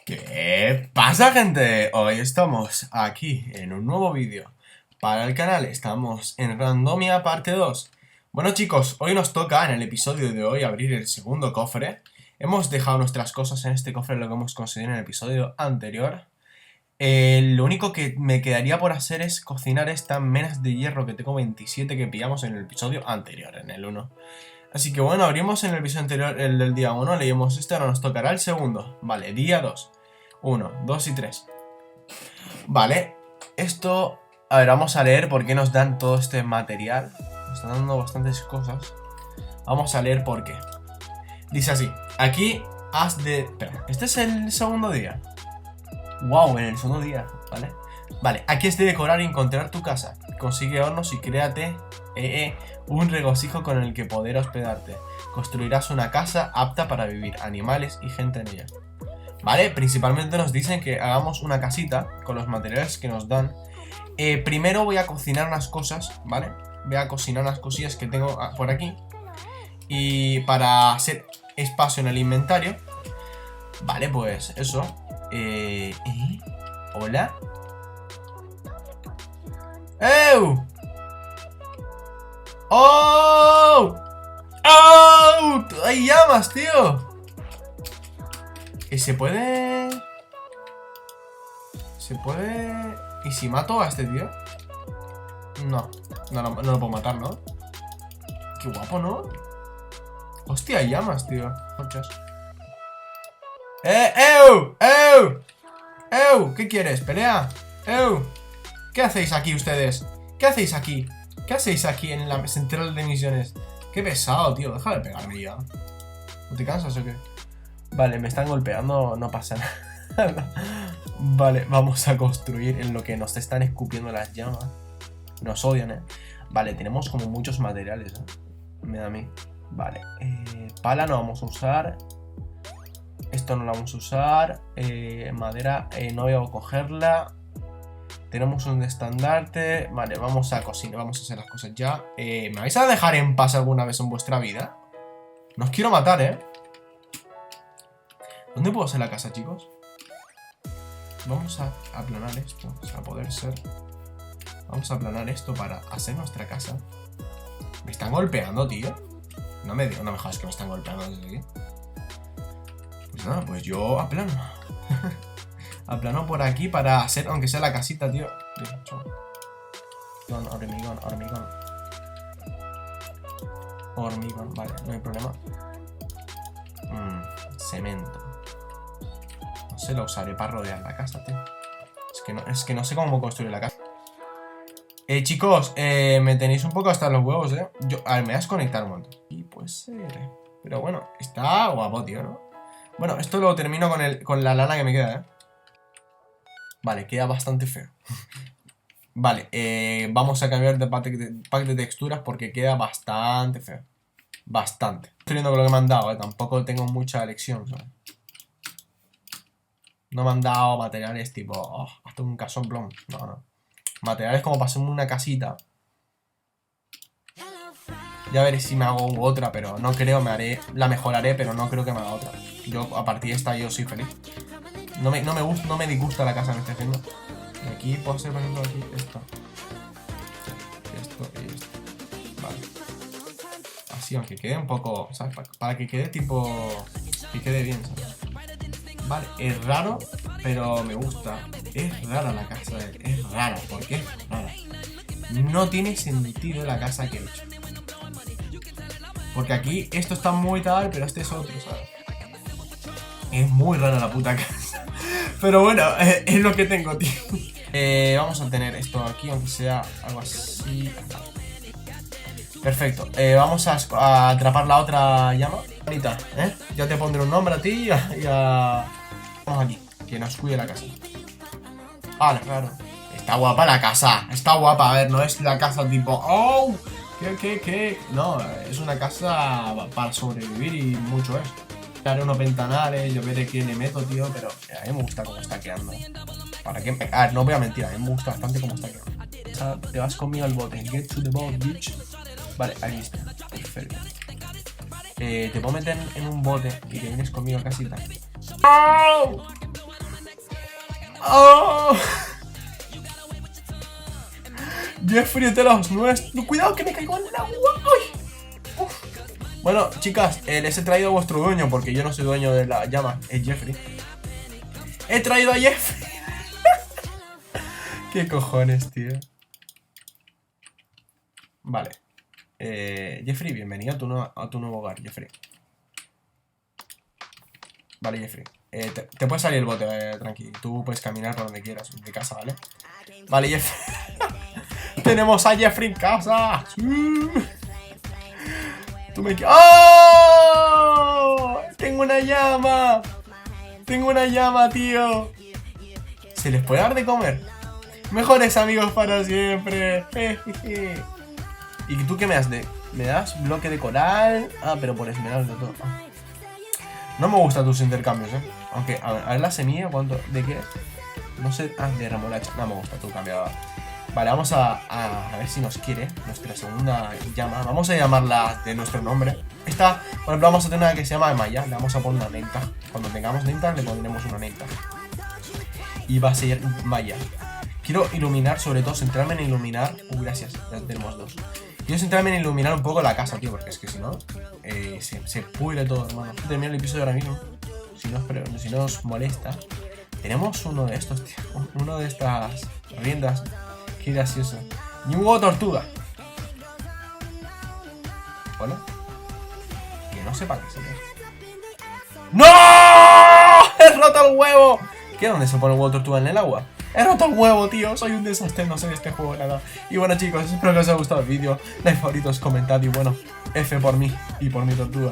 ¿Qué pasa, gente? Hoy estamos aquí en un nuevo vídeo para el canal. Estamos en Randomia parte 2. Bueno, chicos, hoy nos toca en el episodio de hoy abrir el segundo cofre. Hemos dejado nuestras cosas en este cofre, lo que hemos conseguido en el episodio anterior. Lo único que me quedaría por hacer es cocinar estas menas de hierro que tengo 27 que pillamos en el episodio anterior, en el 1. Así que bueno, abrimos en el episodio anterior el del día 1, leímos este, ahora nos tocará el segundo. Vale, día 2. 1, 2 y 3. Vale, esto... A ver, vamos a leer por qué nos dan todo este material. Nos están dando bastantes cosas. Vamos a leer por qué. Dice así, aquí has de... Espera, este es el segundo día. Wow, en el segundo día, ¿vale? Vale, aquí has de decorar y encontrar tu casa. Consigue hornos y créate un regocijo con el que poder hospedarte. Construirás una casa apta para vivir, animales y gente en ella. Vale, principalmente nos dicen que hagamos una casita con los materiales que nos dan. Primero voy a cocinar unas cosas, ¿vale? Voy a cocinar unas cosillas que tengo por aquí. Y para hacer espacio en el inventario. Vale, pues eso. Hola. ¡Ew! ¡Oh! ¡Oh! ¡Hay llamas, tío! ¿Se puede...? ¿Se puede...? ¿Y si mato a este tío? No lo puedo matar, ¿no? Qué guapo, ¿no? Hostia, hay llamas, tío. Conchas. ¡Ew! ¡Ew! ¡Ew! ¿Qué quieres? ¿Pelea? ¡Ew! ¿Qué hacéis aquí ustedes? ¿Qué hacéis aquí? ¿Qué hacéis aquí en la central de misiones? Qué pesado, tío. Deja de pegarme ya. ¿No te cansas o qué? Vale, me están golpeando, no pasa nada. Vale, vamos a construir en lo que nos están escupiendo las llamas. Nos odian, ¿eh? Vale, tenemos como muchos materiales, ¿eh? Me da a mí. Vale, pala no vamos a usar. Esto no lo vamos a usar. Madera no voy a cogerla. Tenemos un estandarte. Vale, vamos a cocinar, vamos a hacer las cosas ya. ¿Me vais a dejar en paz alguna vez en vuestra vida? No os quiero matar, ¿eh? ¿Dónde puedo hacer la casa, chicos? Vamos a aplanar esto, o sea, poder ser. Vamos a aplanar esto para hacer nuestra casa. ¿Me están golpeando, tío? No me jodas que me están golpeando desde aquí. Pues nada, pues yo aplano. Aplano por aquí para hacer, aunque sea la casita, tío. Hormigón. Hormigón, vale, no hay problema. Cemento. No sé, lo usaré para rodear la casa, tío. Es que no sé cómo construir la casa. Chicos, me tenéis un poco hasta los huevos, a ver, me voy a desconectar un montón. Y puede ser. Pero bueno, está guapo, tío, ¿no? Bueno, esto lo termino con la lana que me queda, Vale, queda bastante feo. Vale, vamos a cambiar de pack de texturas porque queda bastante feo. Bastante. Estoy viendo con lo que me han dado, tampoco tengo mucha elección, ¿sabes? No me han dado materiales tipo, hasta un casomplón. No. Materiales como para hacerme una casita. Ya veré si me hago otra, pero no creo, la mejoraré, pero no creo que me haga otra. Yo, a partir de esta, yo soy feliz. No me disgusta la casa que estoy haciendo. Y aquí puedo hacer, por ejemplo, aquí esto. Esto y esto. Vale. Así, aunque quede un poco, ¿sabes? Para que quede tipo... Que quede bien, ¿sabes? Vale, es raro, pero me gusta. Es rara la casa, es rara. ¿Por qué es rara? No tiene sentido la casa que he hecho. Porque aquí esto está muy tal, pero este es otro, ¿sabes? Es muy rara la puta casa. Pero bueno, es lo que tengo, tío. Vamos a tener esto aquí, aunque sea algo así. Perfecto. Vamos a atrapar la otra llama. Bonita, Ya te pondré un nombre a ti y a... Vamos aquí, que nos cuide la casa. Vale, claro. Está guapa la casa. Está guapa, a ver, no es la casa tipo... ¡Oh! ¿Qué? No, es una casa para sobrevivir y mucho es. Haré unos ventanales, yo veré qué le meto, tío, pero a mí me gusta cómo está quedando. ¿Para qué? A ver, no voy a mentir, a mí me gusta bastante cómo está quedando. O sea, te vas conmigo al bote. Get to the boat, bitch. Vale, ahí está. Perfecto. Te puedo meter en un bote y te vienes conmigo a casita. ¡Oh! ¡Oh! Jeffrey de los nuestros. Cuidado que me caigo en el agua. ¡Ay! Uf. Bueno, chicas, les he traído a vuestro dueño porque yo no soy dueño de la llama. Es Jeffrey. He traído a Jeffrey. ¿Qué cojones, tío? Vale. Jeffrey, bienvenido a tu nuevo hogar, Jeffrey. Vale, Jeffrey. Te puede salir el bote, tranqui. Tú puedes caminar por donde quieras, de casa, ¿vale? Vale, Jeffrey. Tenemos a Jeffrey en casa. Tú me... ¡Oh! Tengo una llama. Tengo una llama, tío. ¿Se les puede dar de comer? Mejores amigos para siempre. ¿Y tú qué me das? ¿Me das bloque de coral? Ah, pero por esmeralda todo. Ah. No me gustan tus intercambios, Aunque, a ver la semilla, ¿cuánto? ¿De qué? No sé. Ah, de remolacha. No me gusta tu cambiador. Vale, vamos a ver si nos quiere nuestra segunda llama. Vamos a llamarla de nuestro nombre. Esta, por ejemplo, vamos a tener una que se llama Maya. Le vamos a poner una name tag. Cuando tengamos name tag, le pondremos una name tag. Y va a ser Maya. Quiero iluminar, sobre todo, centrarme en iluminar. Gracias, ya tenemos dos. Quiero centrarme en iluminar un poco la casa, tío, porque es que si no, se pudre todo, hermano. Termino el episodio ahora mismo. Si no os molesta. Tenemos uno de estos, tío. Uno de estas riendas. Qué gracioso. Y un huevo tortuga. Hola. Que no sepa qué se ve. ¡No! ¡He roto el huevo! ¿Qué? ¿Dónde se pone el huevo tortuga? ¿En el agua? He roto el huevo, tío. Soy un desastre, no sé de este juego nada. Y bueno, chicos, espero que os haya gustado el vídeo. Like, favoritos, comentad y bueno, F por mí y por mi tortuga.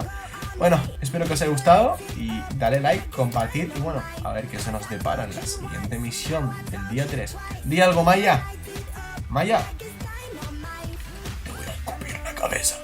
Bueno, espero que os haya gustado y dale like, compartid y bueno, a ver qué se nos depara en la siguiente misión del día 3. Di algo, Maya. Maya. Te voy a escupir la cabeza.